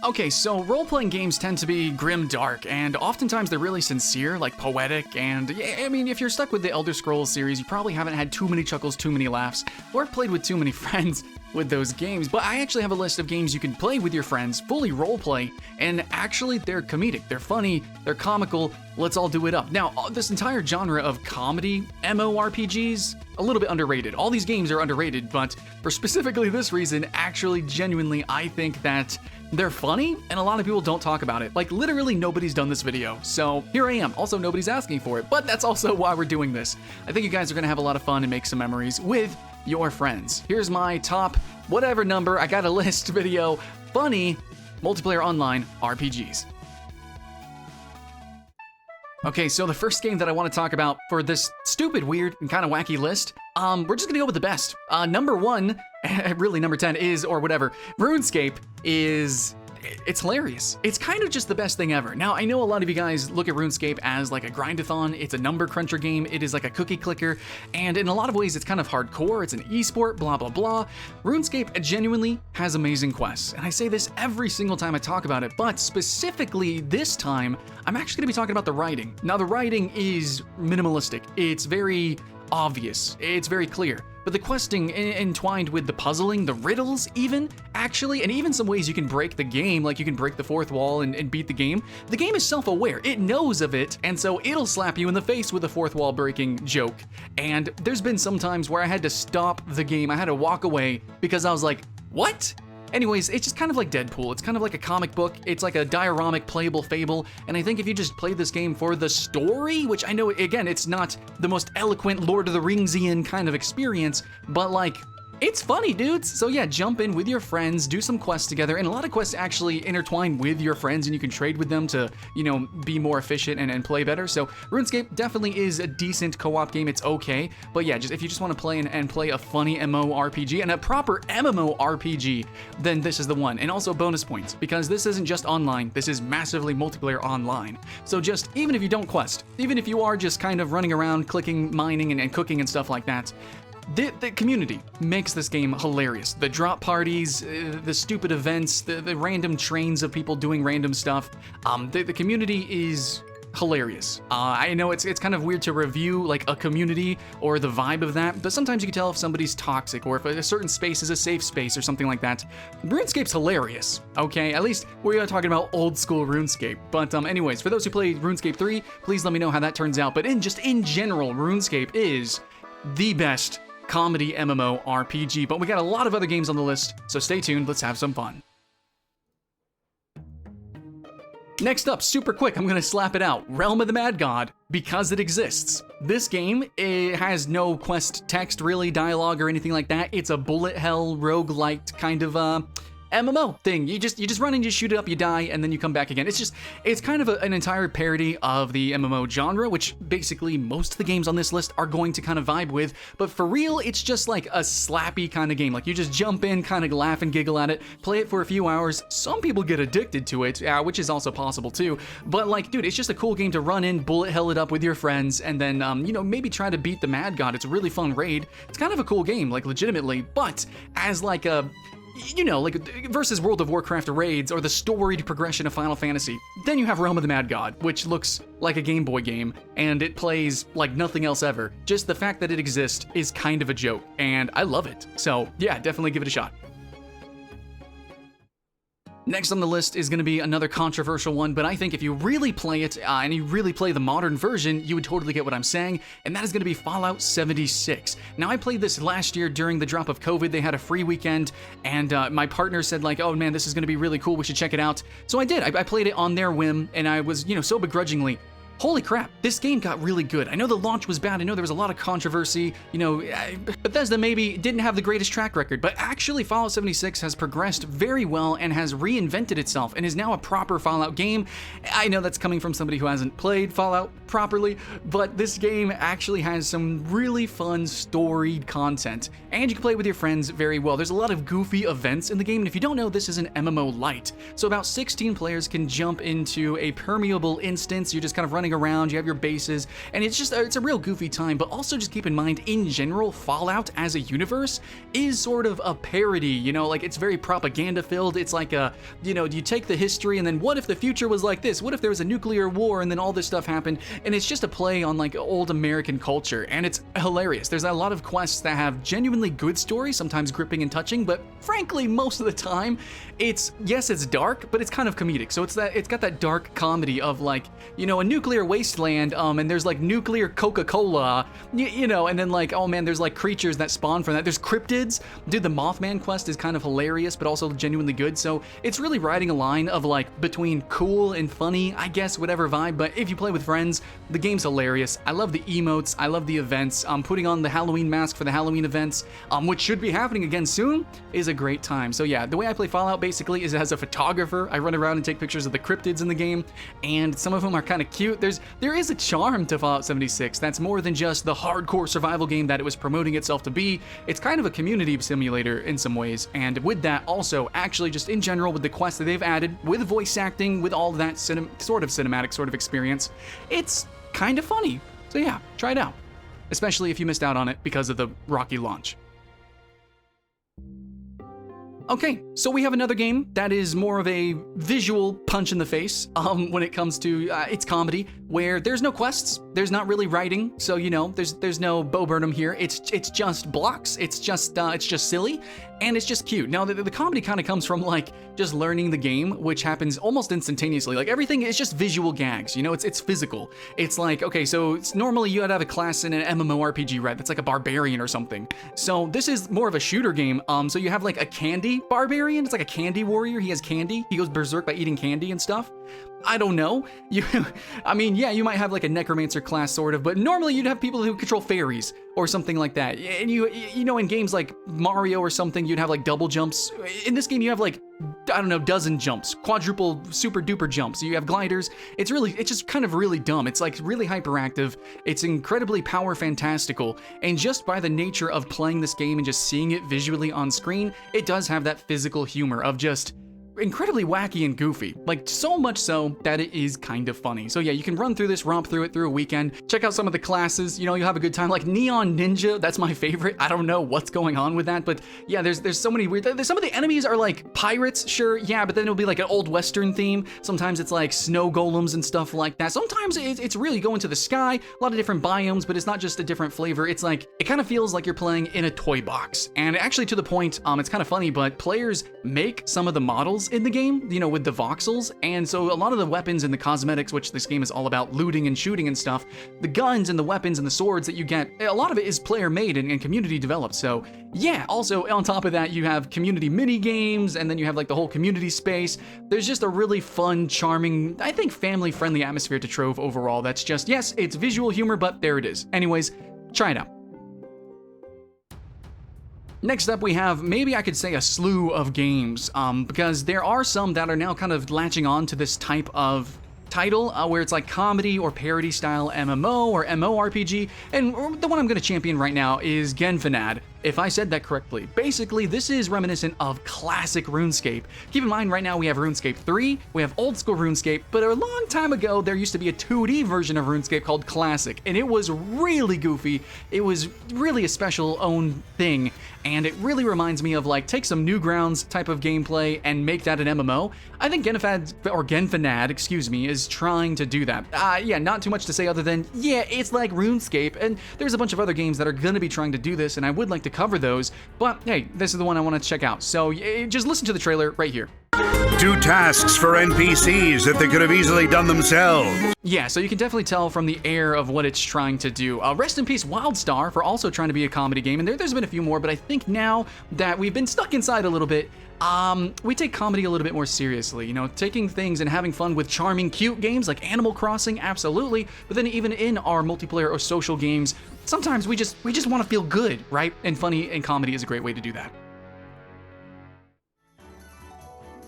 Okay, so role-playing games tend to be grim dark, and oftentimes they're really sincere, like poetic, and yeah, I mean, if you're stuck with the Elder Scrolls series, you probably haven't had too many chuckles, too many laughs, or played with too many friends with those games, but I actually have a list of games you can play with your friends, fully roleplay, and actually they're comedic, they're funny, they're comical, let's all do it up. Now, this entire genre of comedy MMORPGs, a little bit underrated. All these games are underrated, but for specifically this reason, actually, genuinely, I think that they're funny, and a lot of people don't talk about it. Like, literally nobody's done this video, so here I am. Also, nobody's asking for it, but that's also why we're doing this. I think you guys are gonna have a lot of fun and make some memories with your friends. Here's my top, whatever number, I got a list video, funny multiplayer online RPGs. Okay, so the first game that I want to talk about for this stupid, weird, and kind of wacky list, we're just gonna go with the best. Number 1, really number 10 is, or whatever, RuneScape is, it's hilarious. It's kind of just the best thing ever. Now, I know a lot of you guys look at RuneScape as like a grindathon, it's a number cruncher game, it is like a cookie clicker, and in a lot of ways it's kind of hardcore, it's an esport, blah, blah, blah. RuneScape genuinely has amazing quests, and I say this every single time I talk about it, but specifically this time, I'm actually gonna be talking about the writing. Now, the writing is minimalistic, it's very obvious, it's very clear. But the questing entwined with the puzzling, the riddles even, actually, and even some ways you can break the game, like you can break the fourth wall and beat the game is self-aware, it knows of it, and so it'll slap you in the face with a fourth wall breaking joke. And there's been some times where I had to stop the game, I had to walk away because I was like, what? Anyways, it's just kind of like Deadpool. It's kind of like a comic book. It's like a dioramic playable fable. And I think if you just play this game for the story, which I know, again, it's not the most eloquent Lord of the Ringsian kind of experience, but like, it's funny, dudes. So yeah, jump in with your friends, do some quests together, and a lot of quests actually intertwine with your friends and you can trade with them to, you know, be more efficient and play better. So RuneScape definitely is a decent co-op game, it's okay. But yeah, just if you just want to play and play a funny MMORPG and a proper MMORPG, then this is the one. And also bonus points, because this isn't just online, this is massively multiplayer online. So just, even if you don't quest, even if you are just kind of running around, clicking, mining, and cooking and stuff like that, the community makes this game hilarious. The drop parties, the stupid events, the random trains of people doing random stuff. The community is hilarious. I know it's kind of weird to review like a community or the vibe of that, but sometimes you can tell if somebody's toxic or if a certain space is a safe space or something like that. RuneScape's hilarious, okay? At least we are talking about old school RuneScape. But anyways, for those who play RuneScape 3, please let me know how that turns out. But in general, RuneScape is the best comedy MMORPG, but we got a lot of other games on the list, so stay tuned, let's have some fun. Next up, super quick, I'm gonna slap it out, Realm of the Mad God, because it exists. This game, it has no quest text, really, dialogue or anything like that. It's a bullet hell roguelite kind of MMO thing. You just run and you shoot it up, you die, and then you come back again. It's kind of an entire parody of the MMO genre, which basically most of the games on this list are going to kind of vibe with, but for real, it's just like a slappy kind of game. Like you just jump in, kind of laugh and giggle at it, play it for a few hours. Some people get addicted to it, which is also possible too, but like, dude, it's just a cool game to run in, bullet hell it up with your friends, and then, you know, maybe try to beat the Mad God. It's a really fun raid. It's kind of a cool game, like legitimately, but as like a, you know, like versus World of Warcraft raids or the storied progression of Final Fantasy. Then you have Realm of the Mad God, which looks like a Game Boy game, and it plays like nothing else ever. Just the fact that it exists is kind of a joke, and I love it. So yeah, definitely give it a shot. Next on the list is going to be another controversial one, but I think if you really play it, and you really play the modern version, you would totally get what I'm saying, and that is going to be Fallout 76. Now, I played this last year during the drop of COVID. They had a free weekend, and my partner said like, oh man, this is going to be really cool, we should check it out. So I did. I played it on their whim, and I was, you know, so begrudgingly, holy crap, this game got really good. I know the launch was bad, I know there was a lot of controversy, you know, Bethesda maybe didn't have the greatest track record, but actually Fallout 76 has progressed very well and has reinvented itself and is now a proper Fallout game. I know that's coming from somebody who hasn't played Fallout properly, but this game actually has some really fun storied content, and you can play it with your friends very well. There's a lot of goofy events in the game, and if you don't know, this is an MMO light. So about 16 players can jump into a permeable instance. You're just kind of running running around, you have your bases, and it's a real goofy time. But also just keep in mind, in general, Fallout as a universe is sort of a parody, you know, like it's very propaganda filled. It's like you take the history and then what if the future was like this? What if there was a nuclear war and then all this stuff happened? And it's just a play on like old American culture, and it's hilarious. There's a lot of quests that have genuinely good stories, sometimes gripping and touching, but frankly, most of the time, it's dark, but it's kind of comedic. So it's got that dark comedy of like, you know, a nuclear wasteland, and there's like nuclear Coca-Cola, you know, and then like, oh man, there's like creatures that spawn from that. There's cryptids. Dude, the Mothman quest is kind of hilarious, but also genuinely good. So it's really riding a line of like between cool and funny, I guess, whatever vibe. But if you play with friends, the game's hilarious. I love the emotes. I love the events. Putting on the Halloween mask for the Halloween events, which should be happening again soon, is a great time. So yeah, the way I play Fallout basically is as a photographer. I run around and take pictures of the cryptids in the game, and some of them are kind of cute. There is a charm to Fallout 76 that's more than just the hardcore survival game that it was promoting itself to be. It's kind of a community simulator in some ways, and with that also, actually just in general with the quests that they've added, with voice acting, with all that sort of cinematic sort of experience, it's kind of funny. So yeah, try it out, especially if you missed out on it because of the rocky launch. Okay, so we have another game that is more of a visual punch in the face when it comes to its comedy, where there's no quests, there's not really writing, so you know, there's no Bo Burnham here. It's just blocks, it's just silly, and it's just cute. Now the comedy kind of comes from like just learning the game, which happens almost instantaneously. Like everything is just visual gags, you know, it's physical. It's like, okay, so it's normally you would have a class in an MMORPG, right? That's like a barbarian or something. So this is more of a shooter game. So you have like a candy barbarian. It's like a candy warrior. He has candy. He goes berserk by eating candy and stuff. I don't know. I mean, yeah, you might have like a necromancer class sort of, but normally you'd have people who control fairies or something like that. And you know, in games like Mario or something, you'd have like double jumps. In this game, you have like, I don't know, dozen jumps, quadruple super duper jumps. You have gliders. It's just kind of really dumb. It's like really hyperactive. It's incredibly power fantastical. And just by the nature of playing this game and just seeing it visually on screen, it does have that physical humor of just incredibly wacky and goofy, like so much so that it is kind of funny. So yeah, you can run through this, romp through it through a weekend, check out some of the classes, you know, you'll have a good time. Like Neon Ninja, that's my favorite. I don't know what's going on with that, but yeah, there's so many weird, some of the enemies are like pirates, sure, yeah, but then it'll be like an old Western theme. Sometimes it's like snow golems and stuff like that. Sometimes it's really going to the sky, a lot of different biomes, but it's not just a different flavor. It's like, it kind of feels like you're playing in a toy box. And actually to the point, it's kind of funny, but players make some of the models in the game, you know, with the voxels, and so a lot of the weapons and the cosmetics, which this game is all about looting and shooting and stuff, the guns and the weapons and the swords that you get, a lot of it is player made and community developed. So yeah, also on top of that, you have community mini games, and then you have like the whole community space. There's just a really fun, charming, I think family friendly atmosphere to Trove overall. That's just, yes, it's visual humor, but there it is. Anyways, try it out. Next up, we have, maybe I could say, a slew of games, because there are some that are now kind of latching on to this type of title, where it's like comedy or parody style MMO or MMORPG, and the one I'm going to champion right now is GenFang, if I said that correctly. Basically, this is reminiscent of classic RuneScape. Keep in mind, right now we have RuneScape 3, we have old school RuneScape, but a long time ago, there used to be a 2D version of RuneScape called Classic, and it was really goofy. It was really a special own thing, and it really reminds me of like, take some Newgrounds type of gameplay and make that an MMO. I think GenFang, excuse me, is trying to do that. Yeah, not too much to say other than, yeah, it's like RuneScape, and there's a bunch of other games that are gonna be trying to do this, and I would like to cover those, but hey, this is the one I want to check out. So just listen to the trailer right here. Do tasks for NPCs that they could have easily done themselves. Yeah, so you can definitely tell from the air of what it's trying to do. Rest in peace, Wildstar, for also trying to be a comedy game, and there's been a few more, but I think now that we've been stuck inside a little bit, we take comedy a little bit more seriously, you know, taking things and having fun with charming, cute games like Animal Crossing, absolutely, but then even in our multiplayer or social games, sometimes we just want to feel good, right? And funny and comedy is a great way to do that.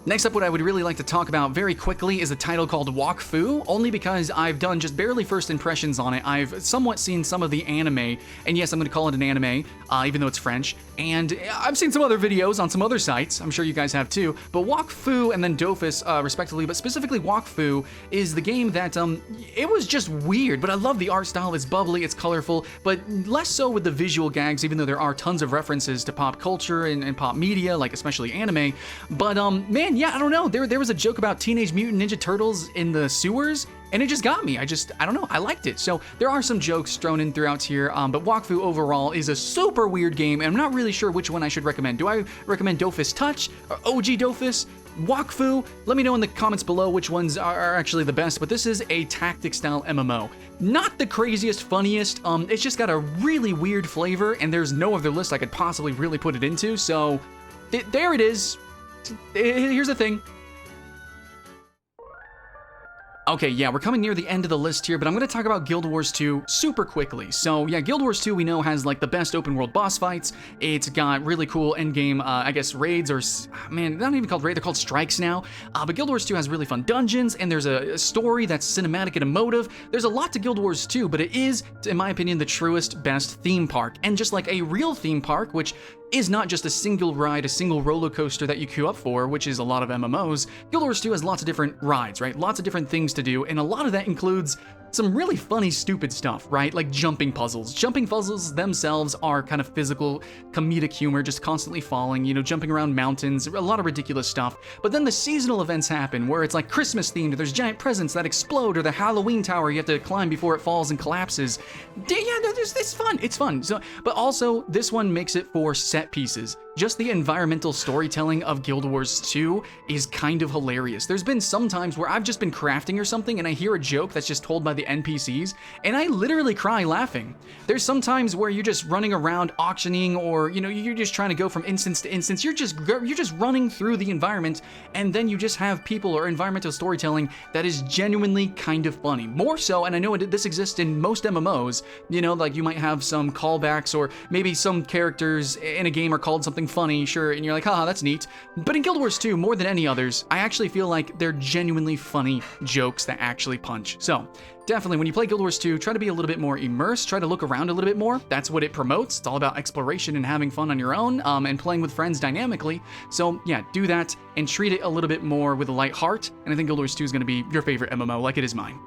Next up, what I would really like to talk about very quickly is a title called Wakfu, only because I've done just barely first impressions on it. I've somewhat seen some of the anime, and yes, I'm going to call it an anime, even though it's French, and I've seen some other videos on some other sites, I'm sure you guys have too, but Wakfu and then Dofus, respectively, but specifically Wakfu is the game that, it was just weird, but I love the art style. It's bubbly, it's colorful, but less so with the visual gags, even though there are tons of references to pop culture and pop media, like especially anime, but man, yeah, I don't know. There was a joke about Teenage Mutant Ninja Turtles in the sewers, and it just got me. I don't know. I liked it. So there are some jokes thrown in throughout here, but Wakfu overall is a super weird game, and I'm not really sure which one I should recommend. Do I recommend Dofus Touch or OG Dofus? Wakfu? Let me know in the comments below which ones are actually the best, but this is a tactic-style MMO. Not the craziest, funniest, it's just got a really weird flavor, and there's no other list I could possibly really put it into, so there it is. Here's the thing. Okay, yeah, we're coming near the end of the list here, but I'm going to talk about Guild Wars 2 super quickly. So, yeah, Guild Wars 2 we know has, like, the best open world boss fights. It's got really cool endgame, I guess, raids, or, man, they're not even called raids, they're called strikes now. But Guild Wars 2 has really fun dungeons, and there's a story that's cinematic and emotive. There's a lot to Guild Wars 2, but it is, in my opinion, the truest, best theme park. And just like a real theme park, which is not just a single ride, a single roller coaster that you queue up for, which is a lot of MMOs. Guild Wars 2 has lots of different rides, right? Lots of different things to do, and a lot of that includes some really funny, stupid stuff, right? Like jumping puzzles. Jumping puzzles themselves are kind of physical, comedic humor, just constantly falling, you know, jumping around mountains, a lot of ridiculous stuff. But then the seasonal events happen where it's like Christmas themed, there's giant presents that explode, or the Halloween tower you have to climb before it falls and collapses. Yeah, it's fun, it's fun. So, but also, this one makes it for set pieces. Just the environmental storytelling of Guild Wars 2 is kind of hilarious. There's been some times where I've just been crafting or something and I hear a joke that's just told by the NPCs, and I literally cry laughing. There's some times where you're just running around auctioning, or, you know, you're just trying to go from instance to instance. You're just running through the environment, and then you just have people or environmental storytelling that is genuinely kind of funny. More so, and I know this exists in most MMOs, you know, like you might have some callbacks, or maybe some characters in a game are called something funny, sure, and you're like, haha, that's neat. But in Guild Wars 2, more than any others, I actually feel like they're genuinely funny jokes that actually punch. So, definitely, when you play Guild Wars 2, try to be a little bit more immersed, try to look around a little bit more. That's what it promotes. It's all about exploration and having fun on your own, and playing with friends dynamically. So yeah, do that, and treat it a little bit more with a light heart, and I think Guild Wars 2 is going to be your favorite MMO, like it is mine.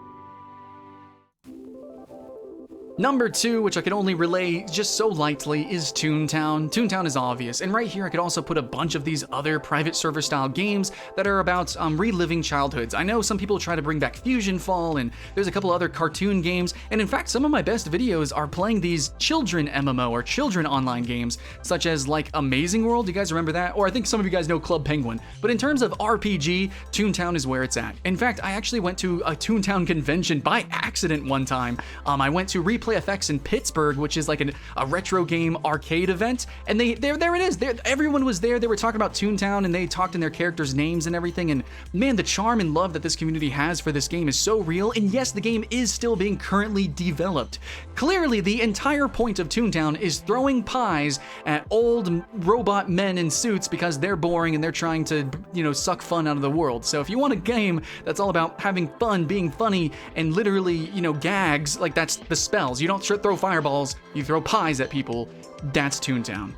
Number 2, which I could only relay just so lightly, is Toontown. Toontown is obvious, and right here I could also put a bunch of these other private server style games that are about reliving childhoods. I know some people try to bring back Fusion Fall, and there's a couple other cartoon games, and in fact some of my best videos are playing these children MMO or children online games, such as like Amazing World. Do you guys remember that? Or I think some of you guys know Club Penguin. But in terms of RPG, Toontown is where it's at. In fact, I actually went to a Toontown convention by accident one time. I went to Replay FX in Pittsburgh, which is like a retro game arcade event, and there it is. Everyone was there. They were talking about Toontown, and they talked in their characters' names and everything. And man, the charm and love that this community has for this game is so real. And yes, the game is still being currently developed. Clearly, the entire point of Toontown is throwing pies at old robot men in suits because they're boring and they're trying to, you know, suck fun out of the world. So if you want a game that's all about having fun, being funny, and literally, you know, gags, like that's the spells. You don't throw fireballs, you throw pies at people. That's Toontown.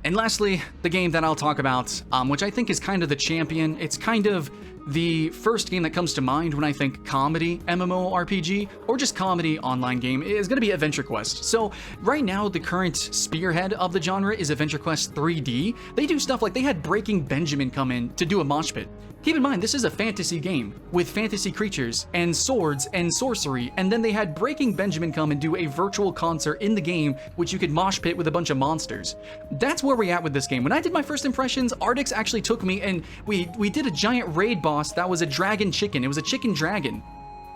And lastly, the game that I'll talk about, which I think is kind of the champion. It's kind of the first game that comes to mind when I think comedy MMORPG, or just comedy online game, is going to be Adventure Quest. So right now, the current spearhead of the genre is Adventure Quest 3D. They do stuff like they had Breaking Benjamin come in to do a mosh pit. Keep in mind, this is a fantasy game with fantasy creatures and swords and sorcery, and then they had Breaking Benjamin come and do a virtual concert in the game, which you could mosh pit with a bunch of monsters. That's where we're at with this game. When I did my first impressions, Ardix actually took me and we did a giant raid boss that was a dragon chicken. It was a chicken dragon.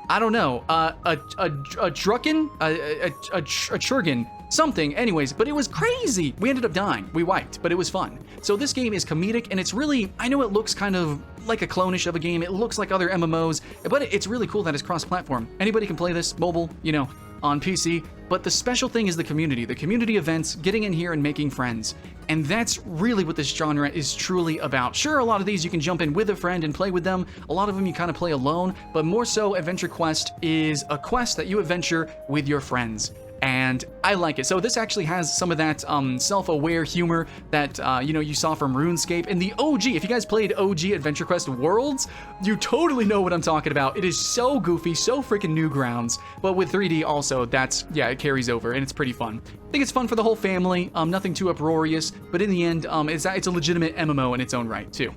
I don't know, a drucken? A churgan? Something, anyways, but it was crazy. We ended up dying. We wiped, but it was fun. So this game is comedic, and it's really, I know it looks kind of like a clone-ish of a game. It looks like other MMOs, but it's really cool that it's cross-platform. Anybody can play this, mobile, you know, on PC, but the special thing is the community events, getting in here and making friends. And that's really what this genre is truly about. Sure, a lot of these you can jump in with a friend and play with them. A lot of them you kind of play alone, but more so Adventure Quest is a quest that you adventure with your friends. And I like it. So this actually has some of that self-aware humor that you saw from RuneScape and the OG. If you guys played OG Adventure Quest Worlds, you totally know what I'm talking about. It is so goofy, so freaking Newgrounds, but with 3D also, it carries over and it's pretty fun. I think it's fun for the whole family, nothing too uproarious, but in the end, it's a legitimate MMO in its own right too.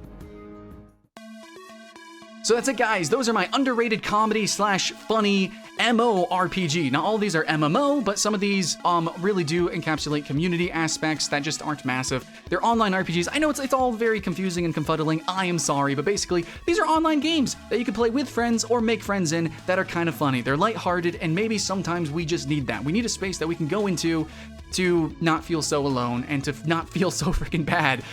So that's it, guys. Those are my underrated comedy / funny MMORPG. Now, all of these are MMO, but some of these really do encapsulate community aspects that just aren't massive. They're online RPGs. I know it's all very confusing and confuddling. I am sorry, but basically, these are online games that you can play with friends or make friends in that are kind of funny. They're lighthearted, and maybe sometimes we just need that. We need a space that we can go into to not feel so alone and to not feel so freaking bad.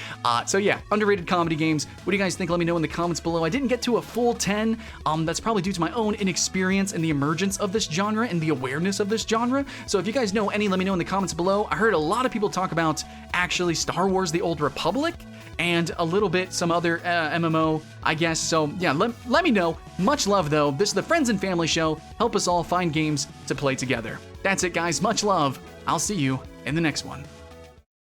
So yeah, underrated comedy games. What do you guys think? Let me know in the comments below. I didn't get to a full 10. That's probably due to my own inexperience and the emergence of this genre and the awareness of this genre. So if you guys know any, let me know in the comments below. I heard a lot of people talk about actually Star Wars: The Old Republic and a little bit some other MMO, I guess. So yeah, let me know. Much love though. This is the Friends and Family Show. Help us all find games to play together. That's it, guys. Much love. I'll see you in the next one.